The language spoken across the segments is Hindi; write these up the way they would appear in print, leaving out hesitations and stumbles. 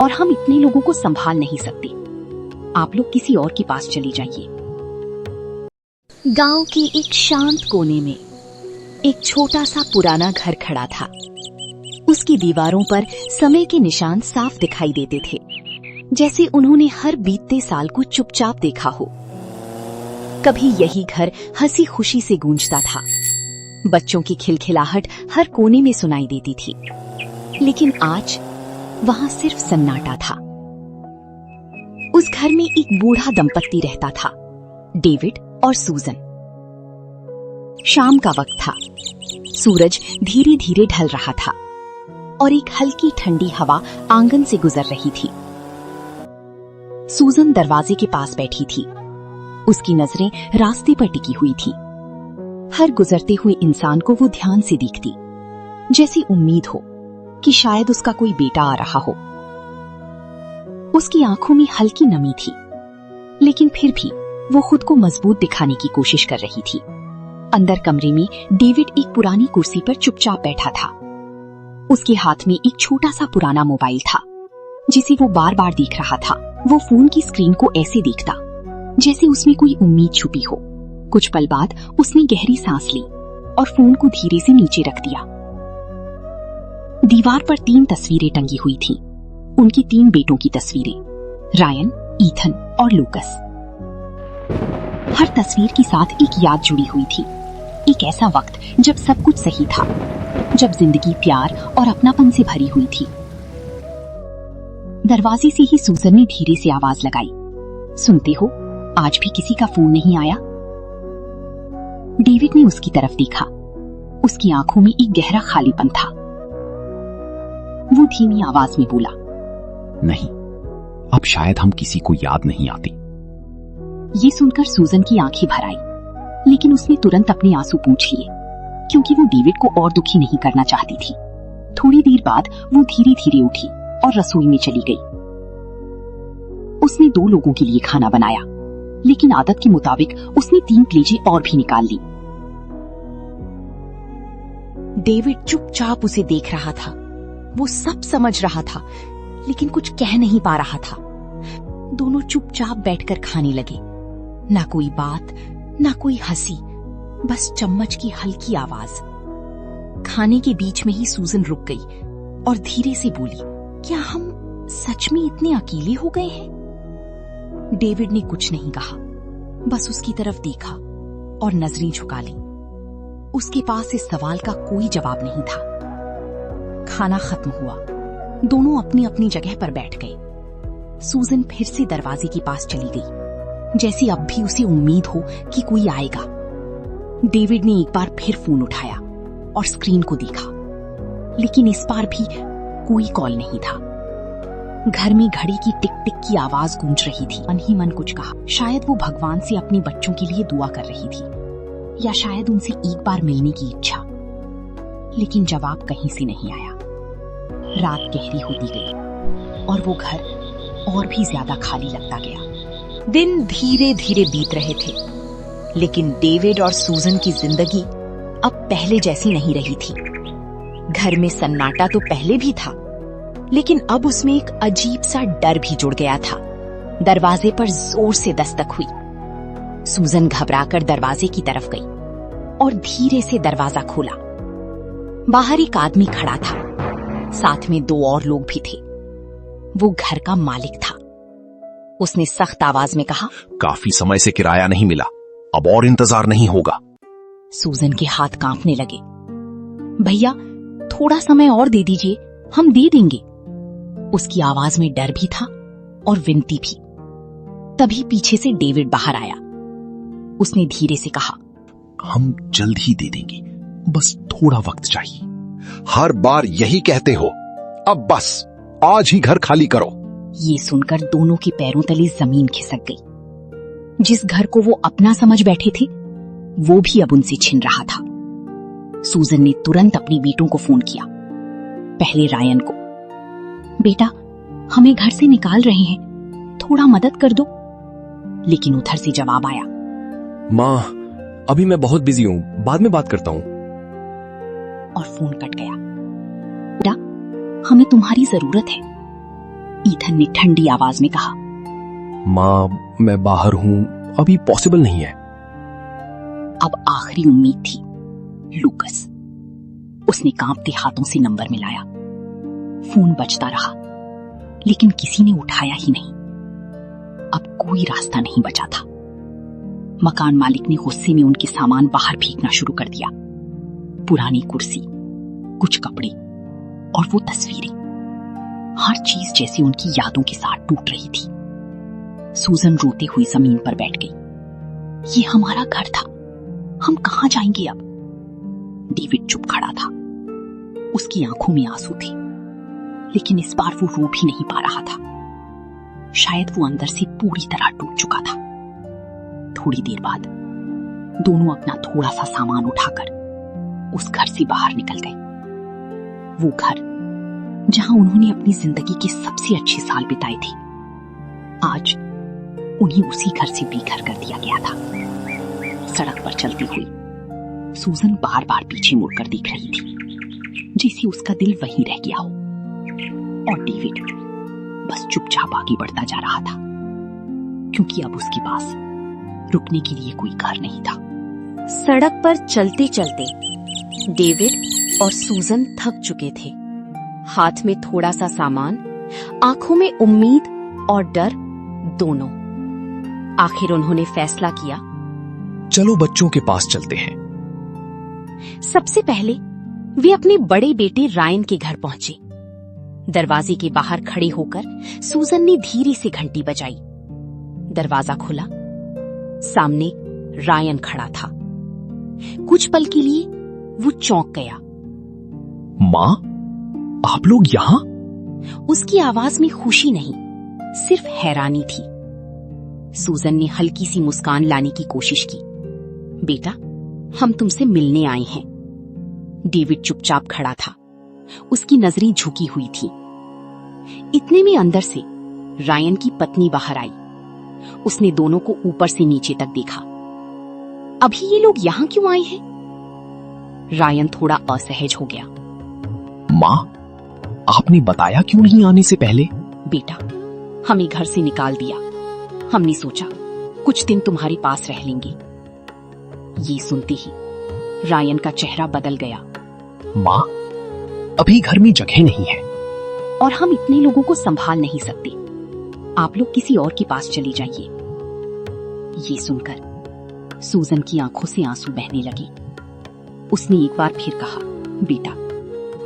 और हम इतने लोगों को संभाल नहीं सकते। आप लोग किसी और के पास चले जाइए। गांव के एक शांत कोने में एक छोटा सा पुराना घर खड़ा था। उसकी दीवारों पर समय के निशान साफ दिखाई देते थे, जैसे उन्होंने हर बीतते साल को चुपचाप देखा हो। कभी यही घर हंसी खुशी से गूंजता था, बच्चों की खिलखिलाहट हर कोने में सुनाई देती थी। लेकिन आज वहां सिर्फ सन्नाटा था। उस घर में एक बूढ़ा दंपत्ति रहता था, डेविड और सूजन। शाम का वक्त था, सूरज धीरे धीरे ढल रहा था और एक हल्की ठंडी हवा आंगन से गुजर रही थी। सूजन दरवाजे के पास बैठी थी, उसकी नजरें रास्ते पर टिकी हुई थी। हर गुजरते हुए इंसान को वो ध्यान से देखती, जैसी उम्मीद हो कि शायद उसका कोई बेटा आ रहा हो। उसकी आंखों में हल्की नमी थी, लेकिन फिर भी वो खुद को मजबूत दिखाने की कोशिश कर रही थी। अंदर कमरे में डेविड एक पुरानी कुर्सी पर चुपचाप बैठा था। उसके हाथ में एक छोटा सा पुराना मोबाइल था, जिसे वो बार बार देख रहा था। वो फोन की स्क्रीन को ऐसे देखता जैसे उसमें कोई उम्मीद छुपी हो। कुछ पल बाद उसने गहरी सांस ली और फोन को धीरे से नीचे रख दिया। दीवार पर 3 तस्वीरें टंगी हुई थीं, उनकी 3 बेटों की तस्वीरें, रायन, ईथन और लूकस। हर तस्वीर के साथ एक याद जुड़ी हुई थी, एक ऐसा वक्त जब सब कुछ सही था, जब जिंदगी प्यार और अपनापन से भरी हुई थी। दरवाजे से ही सूजन ने धीरे से आवाज लगाई, सुनते हो, आज भी किसी का फोन नहीं आया? डेविड ने उसकी तरफ देखा, उसकी आंखों में एक गहरा खालीपन था। वो धीमी आवाज में बोला, नहीं, अब शायद हम किसी को याद नहीं आती। ये सुनकर सूजन की आंखें भर आई, लेकिन उसने तुरंत अपने आंसू पोंछ लिए, क्योंकि वो डेविड को और दुखी नहीं करना चाहती थी। थोड़ी देर बाद वो धीरे धीरे उठी और रसोई में चली गई। उसने 2 लोगों के लिए खाना बनाया, लेकिन आदत के मुताबिक उसने 3 प्लेटें और भी निकाल ली। डेविड चुपचाप उसे देख रहा था। वो सब समझ रहा था, लेकिन कुछ कह नहीं पा रहा था। दोनों चुपचाप बैठकर खाने लगे, ना कोई बात, ना कोई हंसी, बस चम्मच की हल्की आवाज। खाने के बीच में ही सूजन रुक गई और धीरे से बोली, क्या हम सच में इतने अकेले हो गए हैं? डेविड ने कुछ नहीं कहा, बस उसकी तरफ देखा और नजरें झुका ली। उसके पास इस सवाल का कोई जवाब नहीं था। खाना खत्म हुआ, दोनों अपनी अपनी जगह पर बैठ गए। सूजन फिर से दरवाजे के पास चली गई, जैसे अब भी उसे उम्मीद हो कि कोई आएगा। डेविड ने एक बार फिर फोन उठाया और स्क्रीन को देखा, लेकिन इस बार भी कोई कॉल नहीं था। घर में घड़ी की टिक टिक की आवाज गूंज रही थी। मन ही मन कुछ कहा, शायद वो भगवान से अपने बच्चों के लिए दुआ कर रही थी, या शायद उनसे एक बार मिलने की इच्छा। लेकिन जवाब कहीं से नहीं आया। रात गहरी होती गई और वो घर और भी ज्यादा खाली लगता गया। दिन धीरे धीरे बीत रहे थे, लेकिन डेविड और सूजन की जिंदगी अब पहले जैसी नहीं रही थी। घर में सन्नाटा तो पहले भी था, लेकिन अब उसमें एक अजीब सा डर भी जुड़ गया था। दरवाजे पर जोर से दस्तक हुई। सूजन घबराकर दरवाजे की तरफ गई और धीरे से दरवाजा खोला। बाहर एक आदमी खड़ा था, साथ में 2 और लोग भी थे। वो घर का मालिक था। उसने सख्त आवाज में कहा, काफी समय से किराया नहीं मिला, अब और इंतजार नहीं होगा। सूजन के हाथ कांपने लगे। भैया, थोड़ा समय और दे दीजिए, हम दे देंगे। उसकी आवाज में डर भी था और विनती भी। तभी पीछे से डेविड बाहर आया। उसने धीरे से कहा, हम जल्द ही दे देंगे, बस थोड़ा वक्त चाहिए। हर बार यही कहते हो, अब बस आज ही घर खाली करो। ये सुनकर दोनों के पैरों तले जमीन खिसक गई। जिस घर को वो अपना समझ बैठे थे, वो भी अब उनसे छिन रहा था। सूजन ने तुरंत अपने बेटों को फोन किया। पहले रायन को, बेटा, हमें घर से निकाल रहे हैं, थोड़ा मदद कर दो। लेकिन उधर से जवाब आया, माँ, अभी मैं बहुत बिजी हूँ, बाद में बात करता हूँ। और फोन कट गया। बेटा, हमें तुम्हारी जरूरत है। ईथन ने ठंडी आवाज में कहा। माँ, मैं बाहर हूं, अभी पॉसिबल नहीं है। अब आखिरी उम्मीद थी, लूकस। उसने कांपते हाथों से नंबर मिलाया। फोन बजता रहा, लेकिन किसी ने उठाया ही नहीं। अब कोई रास्ता नहीं बचा था। मकान मालिक ने गुस्से में उनके सामान बाहर फेंकना शुरू कर दिया। पुरानी कुर्सी, कुछ कपड़े और वो तस्वीरें, हर चीज जैसे उनकी यादों के साथ टूट रही थी। सूजन रोते हुई जमीन पर बैठ गई। ये हमारा घर था, हम कहां जाएंगे अब? डेविड चुप खड़ा था। उसकी आंखों में आंसू थे, लेकिन इस बार वो रो भी नहीं पा रहा था। शायद वो अंदर से पूरी तरह टूट चुका था। थोड़ी देर बाद दोनों अपना थोड़ा सा सामान उठाकर उस घर से बाहर निकल गए। वो घर जहां उन्होंने अपनी जिंदगी के सबसे अच्छे साल बिताए थे, आज उन्हें उसी घर से बेघर कर दिया गया था। सड़क पर चलती हुई सूजन बार बार पीछे मुड़कर देख रही थी, जैसे उसका दिल वहीं रह गया हो। और डेविड बस चुपचाप आगे बढ़ता जा रहा था, क्योंकि अब उसके पास रुकने के लिए कोई घर नहीं था। सड़क पर चलते चलते डेविड और सूजन थक चुके थे। हाथ में थोड़ा सा सामान, आंखों में उम्मीद और डर दोनों। आखिर उन्होंने फैसला किया, चलो बच्चों के पास चलते हैं। सबसे पहले वे अपने बड़े बेटे रायन के घर पहुंचे। दरवाजे के बाहर खड़े होकर सूजन ने धीरे से घंटी बजाई। दरवाजा खुला। सामने रायन खड़ा था। कुछ पल के लिए वो चौंक गया। माँ, आप लोग यहाँ? उसकी आवाज में खुशी नहीं, सिर्फ हैरानी थी। सूजन ने हल्की सी मुस्कान लाने की कोशिश की। बेटा, हम तुमसे मिलने आए हैं। डेविड चुपचाप खड़ा था। उसकी नजरें झुकी हुई थी। इतने में अंदर से रायन की पत्नी बाहर आई। उसने दोनों को ऊपर से नीचे तक देखा। अभी ये लोग यहां क्यों आए हैं? रायन थोड़ा असहज हो गया। माँ, आपने बताया क्यों नहीं आने से पहले? बेटा, हमें घर से निकाल दिया। हमने सोचा कुछ दिन तुम्हारे पास रह लेंगे। ये सुनते ही रायन का चेहरा बदल गया। माँ, अभी घर में जगह नहीं है और हम इतने लोगों को संभाल नहीं सकते। आप लोग किसी और के पास चले जाइए। ये सुनकर सूजन की आंखों से आंसू बहने लगे। उसने एक बार फिर कहा, बेटा,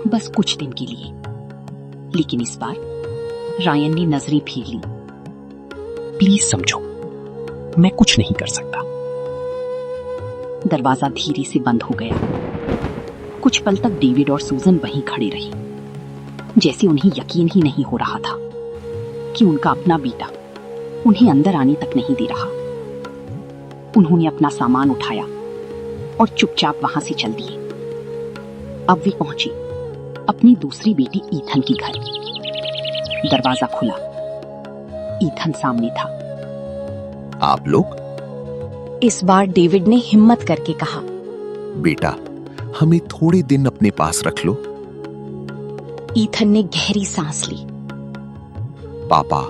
बस कुछ दिन के लिए। लेकिन इस बार रायन ने नजरें फेर ली। प्लीज समझो, मैं कुछ नहीं कर सकता। दरवाजा धीरे से बंद हो गया। कुछ पल तक डेविड और सूजन वहीं खड़े रहे, जैसे उन्हें यकीन ही नहीं हो रहा था कि उनका अपना बेटा उन्हें अंदर आने तक नहीं दे रहा। उन्होंने अपना सामान उठाया और चुपचाप वहां से चल दिए। अब वे पहुंचे अपनी दूसरी बेटी ईथन के घर। दरवाजा खुला। ईथन सामने था। आप लोग? इस बार डेविड ने हिम्मत करके कहा, बेटा, हमें थोड़े दिन अपने पास रख लो। ईथन ने गहरी सांस ली। पापा,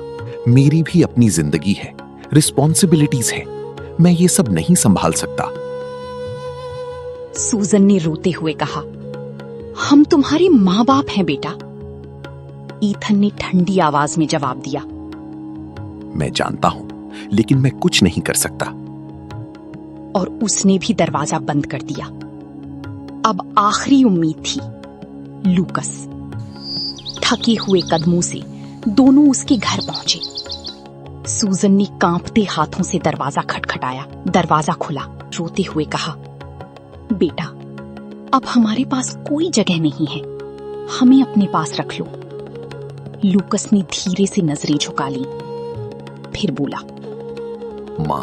मेरी भी अपनी जिंदगी है, रिस्पॉन्सिबिलिटीज है। मैं ये सब नहीं संभाल सकता। सूजन ने रोते हुए कहा, हम तुम्हारे माँ बाप हैं बेटा। ईथन ने ठंडी आवाज में जवाब दिया। मैं जानता हूं, लेकिन मैं कुछ नहीं कर सकता। और उसने भी दरवाजा बंद कर दिया। अब आखिरी उम्मीद थी, लूकस। थके हुए कदमों से दोनों उसके घर पहुंचे। सूजन ने कांपते हाथों से दरवाजा खटखटाया। दरवाजा खुला। रोते हुए कहा, बेटा, अब हमारे पास कोई जगह नहीं है, हमें अपने पास रख लो। लूकस ने धीरे से नजरें झुका ली, फिर बोला, मां,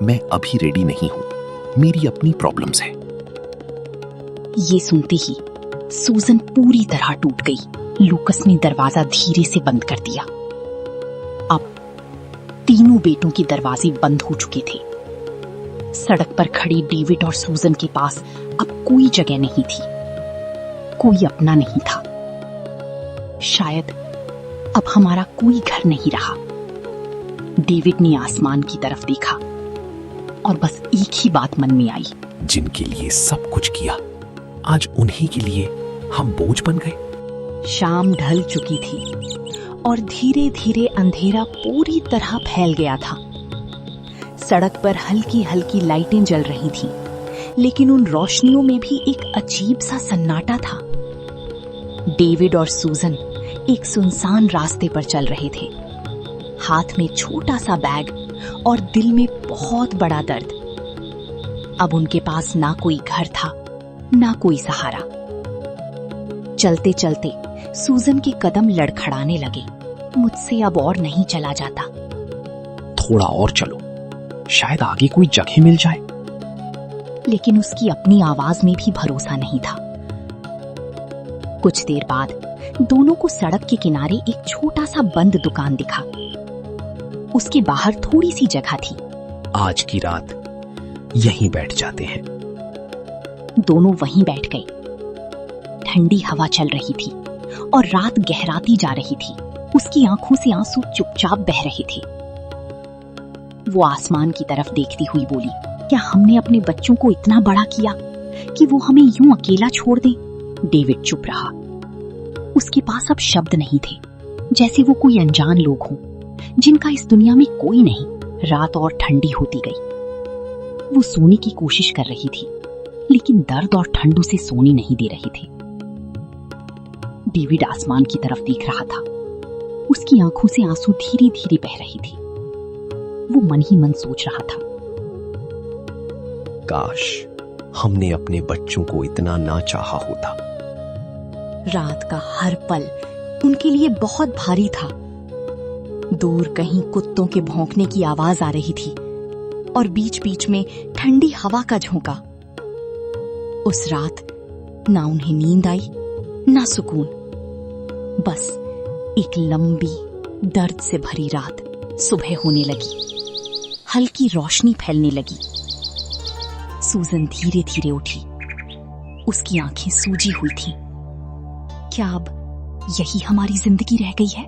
मैं अभी रेडी नहीं हूं, मेरी अपनी प्रॉब्लम्स हैं। ये सुनते ही सूजन पूरी तरह टूट गई। लूकस ने दरवाजा धीरे से बंद कर दिया। अब तीनों बेटों के दरवाजे बंद हो चुके थे। सड़क पर खड़े डेविड और सूजन के पास अब कोई जगह नहीं थी, कोई अपना नहीं था। शायद अब हमारा कोई घर नहीं रहा। डेविड ने आसमान की तरफ देखा और बस एक ही बात मन में आई, जिनके लिए सब कुछ किया, आज उन्हीं के लिए हम बोझ बन गए। शाम ढल चुकी थी और धीरे धीरे अंधेरा पूरी तरह फैल गया था। सड़क पर हल्की हल्की लाइटें जल रही थीं, लेकिन उन रोशनियों में भी एक अजीब सा सन्नाटा था। डेविड और सूजन एक सुनसान रास्ते पर चल रहे थे, हाथ में छोटा सा बैग और दिल में बहुत बड़ा दर्द। अब उनके पास ना कोई घर था, ना कोई सहारा। चलते चलते सूजन के कदम लड़खड़ाने लगे। मुझसे अब और नहीं चला जाता। थोड़ा और चलो, शायद आगे कोई जगह मिल जाए। लेकिन उसकी अपनी आवाज में भी भरोसा नहीं था। कुछ देर बाद दोनों को सड़क के किनारे एक छोटा सा बंद दुकान दिखा। उसके बाहर थोड़ी सी जगह थी। आज की रात यहीं बैठ जाते हैं। दोनों वहीं बैठ गए। ठंडी हवा चल रही थी और रात गहराती जा रही थी। उसकी आंखों से आंसू चुपचाप बह रहे थे। वो आसमान की तरफ देखती हुई बोली, क्या हमने अपने बच्चों को इतना बड़ा किया कि वो हमें यूं अकेला छोड़ दें? डेविड चुप रहा। उसके पास अब शब्द नहीं थे, जैसे वो कोई अनजान लोग हों, जिनका इस दुनिया में कोई नहीं। रात और ठंडी होती गई। वो सोने की कोशिश कर रही थी, लेकिन दर्द और ठंड उसे सोने नहीं दे रहे थे। डेविड आसमान की तरफ देख रहा था। उसकी आंखों से आंसू धीरे धीरे बह रही थी। वो मन ही मन सोच रहा था, काश हमने अपने बच्चों को इतना ना चाहा होता। रात का हर पल उनके लिए बहुत भारी था। दूर कहीं कुत्तों के भौंकने की आवाज आ रही थी और बीच बीच में ठंडी हवा का झोंका। उस रात ना उन्हें नींद आई, ना सुकून। बस एक लंबी दर्द से भरी रात। सुबह होने लगी, हल्की रोशनी फैलने लगी। सूजन धीरे धीरे उठी। उसकी आंखें सूजी हुई थीं। क्या अब यही हमारी जिंदगी रह गई है?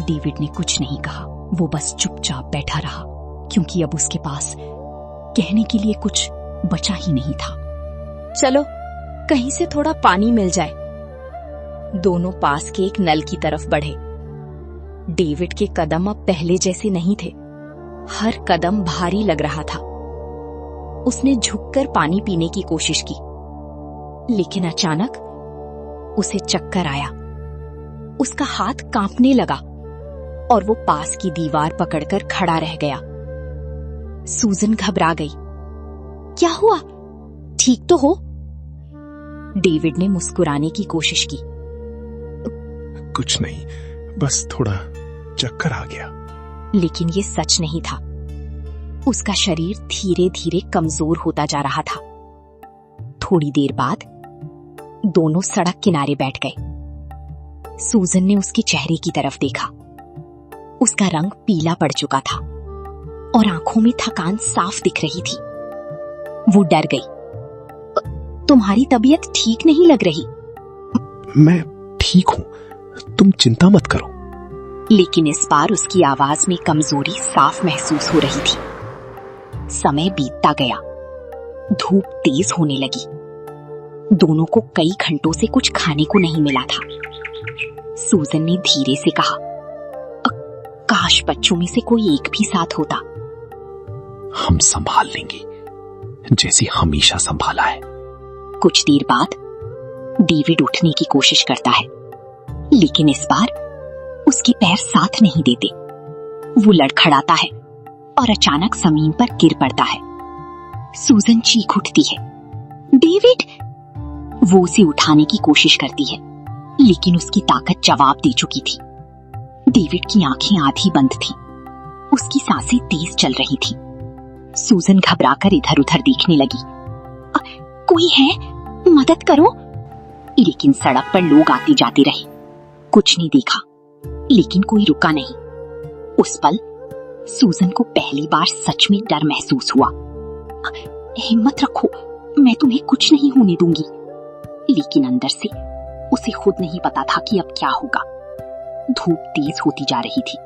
डेविड ने कुछ नहीं कहा। वो बस चुपचाप बैठा रहा, क्योंकि अब उसके पास कहने के लिए कुछ बचा ही नहीं था। चलो कहीं से थोड़ा पानी मिल जाए। दोनों पास के एक नल की तरफ बढ़े। डेविड के कदम अब पहले जैसे नहीं थे। हर कदम भारी लग रहा था। उसने झुककर पानी पीने की कोशिश की, लेकिन अचानक उसे चक्कर आया। उसका हाथ कांपने लगा और वो पास की दीवार पकड़कर खड़ा रह गया। सूजन घबरा गई। क्या हुआ? ठीक तो हो? डेविड ने मुस्कुराने की कोशिश की। कुछ नहीं, बस थोड़ा चक्कर आ गया। लेकिन ये सच नहीं था। उसका शरीर धीरे धीरे कमजोर होता जा रहा था। थोड़ी देर बाद दोनों सड़क किनारे बैठ गए। सूजन ने उसके चेहरे की तरफ देखा। उसका रंग पीला पड़ चुका था और आंखों में थकान साफ दिख रही थी। वो डर गई। तुम्हारी तबीयत ठीक नहीं लग रही। मैं ठीक हूं, तुम चिंता मत करो। लेकिन इस बार उसकी आवाज में कमजोरी साफ महसूस हो रही थी। समय बीतता गया। धूप तेज होने लगी। दोनों को कई घंटों से कुछ खाने को नहीं मिला था। सूजन ने धीरे से कहा, काश बच्चों में से कोई एक भी साथ होता। हम संभाल लेंगे, जैसे हमेशा संभाला है। कुछ देर बाद डेविड उठने की कोशिश करता है, लेकिन इस बार उसके पैर साथ नहीं देते। वो लड़खड़ाता है और अचानक जमीन पर गिर पड़ता है। सूजन चीख उठती है, डेविड! वो उसे उठाने की कोशिश करती है, लेकिन उसकी ताकत जवाब दे चुकी थी। डेविड की आंखें आधी बंद थी। उसकी सांसें तेज चल रही थी। सूजन घबराकर इधर उधर देखने लगी। कोई है? मदद करो! लेकिन सड़क पर लोग आते जाते रहे। कुछ नहीं देखा, लेकिन कोई रुका नहीं। उस पल सूजन को पहली बार सच में डर महसूस हुआ। हिम्मत रखो, मैं तुम्हें कुछ नहीं होने दूंगी। लेकिन अंदर से उसे खुद नहीं पता था कि अब क्या होगा। धूप तेज होती जा रही थी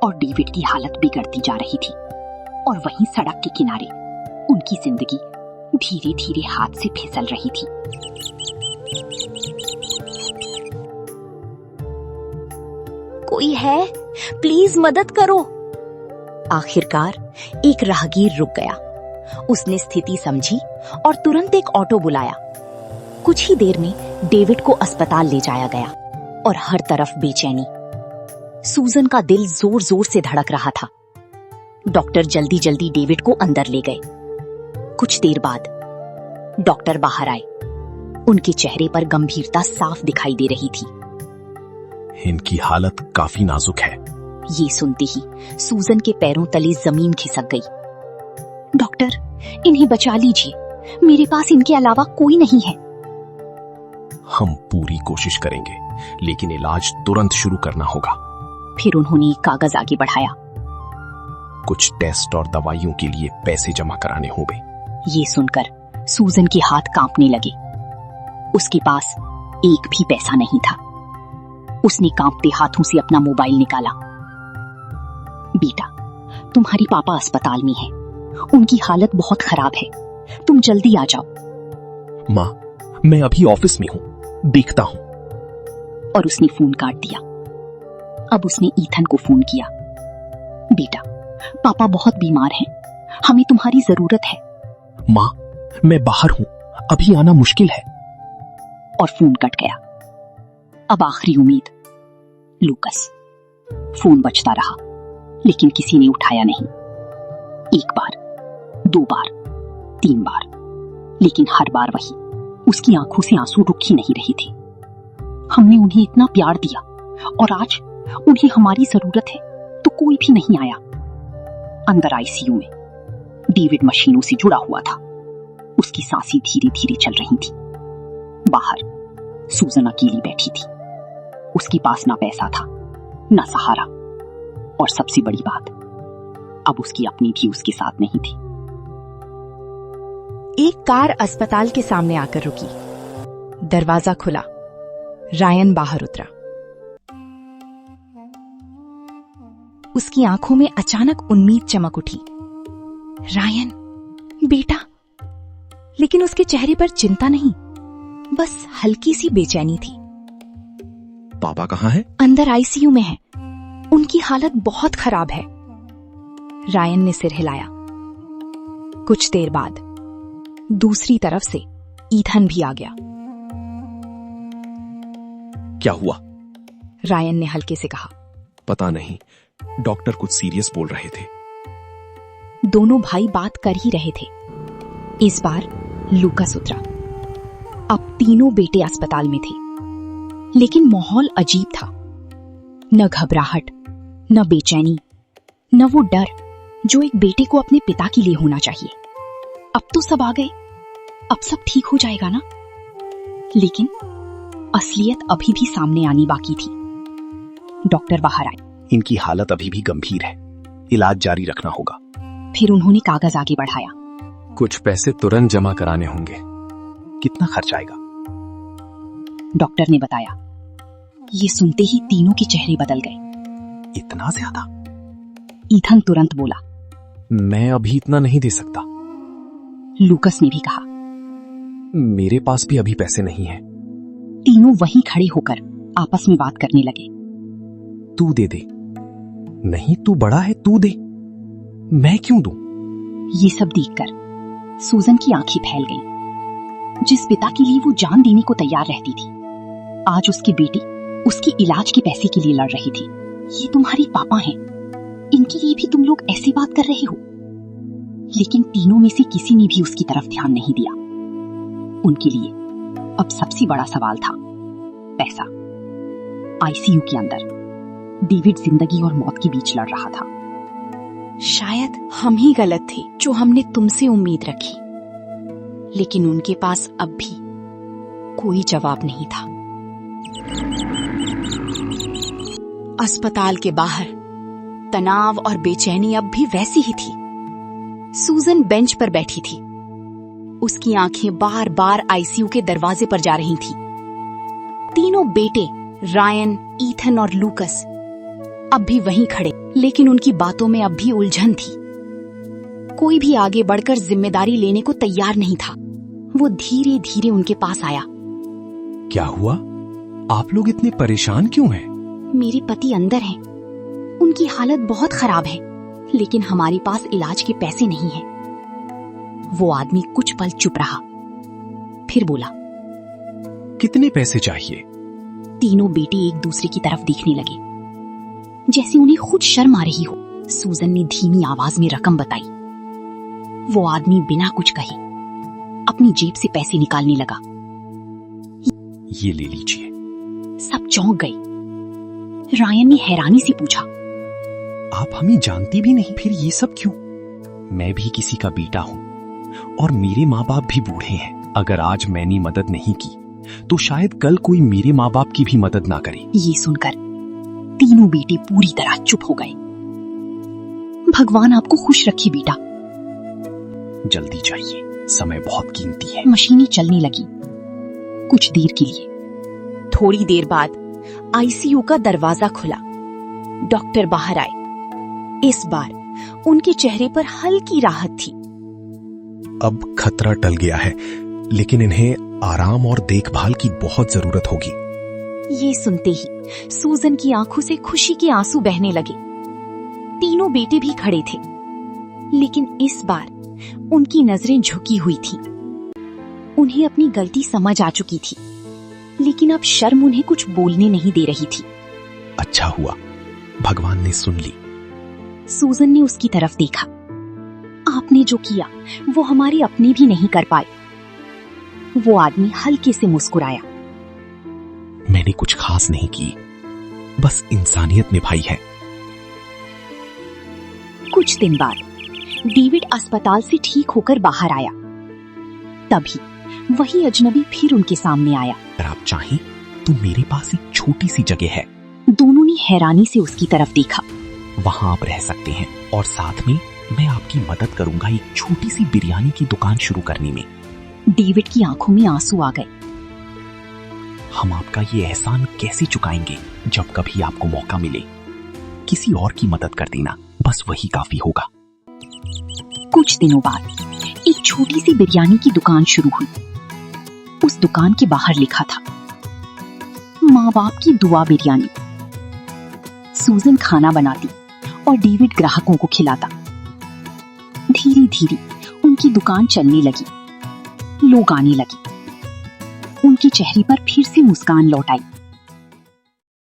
और डेविड की हालत बिगड़ती जा रही थी, और वहीं सड़क के किनारे उनकी जिंदगी धीरे धीरे हाथ से फिसल रही थी। कोई है? प्लीज मदद करो। आखिरकार एक राहगीर रुक गया। उसने स्थिति समझी और तुरंत एक ऑटो बुलाया। कुछ ही देर में डेविड को अस्पताल ले जाया गया और हर तरफ बेचैनी। सूजन का दिल जोर जोर से धड़क रहा था। डॉक्टर जल्दी जल्दी डेविड को अंदर ले गए। कुछ देर बाद डॉक्टर बाहर आए। उनके चेहरे पर गंभीरता साफ दिखाई दे रही थी। इनकी हालत काफी नाजुक है। ये सुनते ही सूजन के पैरों तले जमीन खिसक गई। डॉक्टर, इन्हें बचा लीजिए, मेरे पास इनके अलावा कोई नहीं है। हम पूरी कोशिश करेंगे, लेकिन इलाज तुरंत शुरू करना होगा। फिर उन्होंने एक कागज आगे बढ़ाया। कुछ टेस्ट और दवाइयों के लिए पैसे जमा कराने होंगे। ये सुनकर सूजन के हाथ कांपने लगे। उसके पास एक भी पैसा नहीं था। उसने कांपते हाथों से अपना मोबाइल निकाला। बेटा, तुम्हारी पापा अस्पताल में हैं। उनकी हालत बहुत खराब है, तुम जल्दी आ जाओ। माँ, मैं अभी ऑफिस में हूँ, देखता हूँ। और उसने फोन काट दिया। अब उसने ईथन को फोन किया। बेटा, पापा बहुत बीमार हैं, हमें तुम्हारी जरूरत है। माँ, मैं बाहर हूँ, अभी आना मुश्किल है। और फोन कट गया। अब आखिरी उम्मीद, लूकस। फोन बजता रहा, लेकिन किसी ने उठाया नहीं। एक बार, 2 बार, 3 बार, लेकिन हर बार वही, उसकी आंखों से आंसू रुक ही नहीं रहे थे। हमने उन्हें इतना प्यार दिया और आज उन्हें हमारी जरूरत है तो कोई भी नहीं आया। अंदर आईसीयू में डेविड मशीनों से जुड़ा हुआ था। उसकी सांसें धीरे धीरे चल रही थी। बाहर सूजन अकेली बैठी थी। उसके पास ना पैसा था, ना सहारा, और सबसे बड़ी बात, अब उसकी अपनी भी उसके साथ नहीं थी। एक कार अस्पताल के सामने आकर रुकी। दरवाजा खुला। रायन बाहर उतरा। उसकी आंखों में अचानक उम्मीद चमक उठी। रायन, बेटा। लेकिन उसके चेहरे पर चिंता नहीं, बस हल्की सी बेचैनी थी। पापा कहाँ हैं? अंदर आईसीयू में है। उनकी हालत बहुत खराब है। रायन ने सिर हिलाया। कुछ देर बाद दूसरी तरफ से ईथन भी आ गया। क्या हुआ? रायन ने हल्के से कहा। पता नहीं, डॉक्टर कुछ सीरियस बोल रहे थे। दोनों भाई बात कर ही रहे थे। इस बार लूकस उतरा। अब तीनों बेटे अस्पताल में थे, लेकिन माहौल अजीब था। न घबराहट, न बेचैनी, न वो डर जो एक बेटे को अपने पिता के लिए होना चाहिए। अब तो सब आ गए, अब सब ठीक हो जाएगा ना। लेकिन असलियत अभी भी सामने आनी बाकी थी। डॉक्टर बाहर आए। इनकी हालत अभी भी गंभीर है, इलाज जारी रखना होगा। फिर उन्होंने कागज आगे बढ़ाया। कुछ पैसे तुरंत जमा कराने होंगे। कितना खर्च आएगा? डॉक्टर ने बताया। ये सुनते ही तीनों के चेहरे बदल गए। इतना ज्यादा? ईथन तुरंत बोला। मैं अभी इतना नहीं दे सकता। लूकस ने भी कहा। मेरे पास भी अभी पैसे नहीं हैं। तीनों वहीं खड़े होकर आपस में बात करने लगे। तू दे दे। नहीं, तू बड़ा है, तू दे। मैं क्यों दूं? ये सब देखकर सूजन की आंखें फैल गईं। जिस पिता के लिए वो जान देने को तैयार रहती थी, आज उसकी बेटी उसके इलाज के पैसे के लिए लड़ रही थी। ये तुम्हारे पापा हैं, इनके लिए भी तुम लोग ऐसी बात कर रहे हो? लेकिन तीनों में से किसी ने भी उसकी तरफ ध्यान नहीं दिया। उनके लिए अब सबसे बड़ा सवाल था पैसा। आईसीयू के अंदर डेविड जिंदगी और मौत के बीच लड़ रहा था। शायद हम ही गलत थे जो हमने तुमसे उम्मीद रखी, लेकिन उनके पास अब भी कोई जवाब नहीं था। अस्पताल के बाहर तनाव और बेचैनी अब भी वैसी ही थी। सूजन बेंच पर बैठी थी। उसकी आंखें बार बार आईसीयू के दरवाजे पर जा रही थीं। तीनों बेटे रायन, ईथन और लूकस अब भी वहीं खड़े, लेकिन उनकी बातों में अब भी उलझन थी। कोई भी आगे बढ़कर जिम्मेदारी लेने को तैयार नहीं था। वो धीरे धीरे उनके पास आया। क्या हुआ? आप लोग इतने परेशान क्यों हैं? मेरे पति अंदर हैं। उनकी हालत बहुत खराब है, लेकिन हमारे पास इलाज के पैसे नहीं हैं। वो आदमी कुछ पल चुप रहा, फिर बोला, कितने पैसे चाहिए? तीनों बेटे एक दूसरे की तरफ देखने लगे, जैसे उन्हें खुद शर्म आ रही हो। सूजन ने धीमी आवाज में रकम बताई। वो आदमी बिना कुछ कहे अपनी जेब से पैसे निकालने लगा। ये ले लीजिए। सब चौंक गए। रायन ने हैरानी से पूछा, आप हमें जानती भी नहीं, फिर ये सब क्यों? मैं भी किसी का बेटा हूं और मेरे माँ बाप भी बूढ़े हैं। अगर आज मैंने मदद नहीं की तो शायद कल कोई मेरे माँ बाप की भी मदद ना करे। ये सुनकर तीनों बेटे पूरी तरह चुप हो गए। भगवान आपको खुश रखे बेटा। जल्दी जाइए, समय बहुत कीमती है। मशीनें चलने लगी कुछ देर के लिए। थोड़ी देर बाद आईसीयू का दरवाजा खुला। डॉक्टर बाहर आए। इस बार उनके चेहरे पर हल्की राहत थी। अब खतरा टल गया है, लेकिन इन्हें आराम और देखभाल की बहुत जरूरत होगी। ये सुनते ही सूजन की आंखों से खुशी के आंसू बहने लगे। तीनों बेटे भी खड़े थे, लेकिन इस बार उनकी नजरें झुकी हुई थीं। उन्हें अपनी गलती समझ आ चुकी थी, लेकिन अब शर्म उन्हें कुछ बोलने नहीं दे रही थी। अच्छा हुआ, भगवान ने सुन ली। सूजन ने उसकी तरफ देखा। आपने जो किया वो हमारे अपने भी नहीं कर पाए। वो आदमी हल्के से मुस्कुराया। मैंने कुछ खास नहीं की, बस इंसानियत निभाई है। कुछ दिन बाद डेविड अस्पताल से ठीक होकर बाहर आया। तभी वही अजनबी फिर उनके सामने आया। अगर आप चाहें तो मेरे पास एक छोटी सी जगह है। दोनों ने हैरानी से उसकी तरफ देखा। वहां आप रह सकते हैं और साथ में मैं आपकी मदद करूंगा एक छोटी सी बिरयानी की दुकान शुरू करने में। डेविड की आंखों में आंसू आ गए। हम आपका ये एहसान कैसे चुकाएंगे? जब कभी आपको मौका मिले किसी और की मदद कर देना, बस वही काफी होगा। कुछ दिनों बाद एक छोटी सी बिरयानी की दुकान शुरू हुई। उस दुकान के बाहर लिखा था, माँ बाप की दुआ बिरयानी। सूजन खाना बनाती और डेविड ग्राहकों को खिलाता। धीरे धीरे उनकी दुकान चलने लगी। लोग आने लगे। उनके चेहरे पर फिर से मुस्कान लौट आई।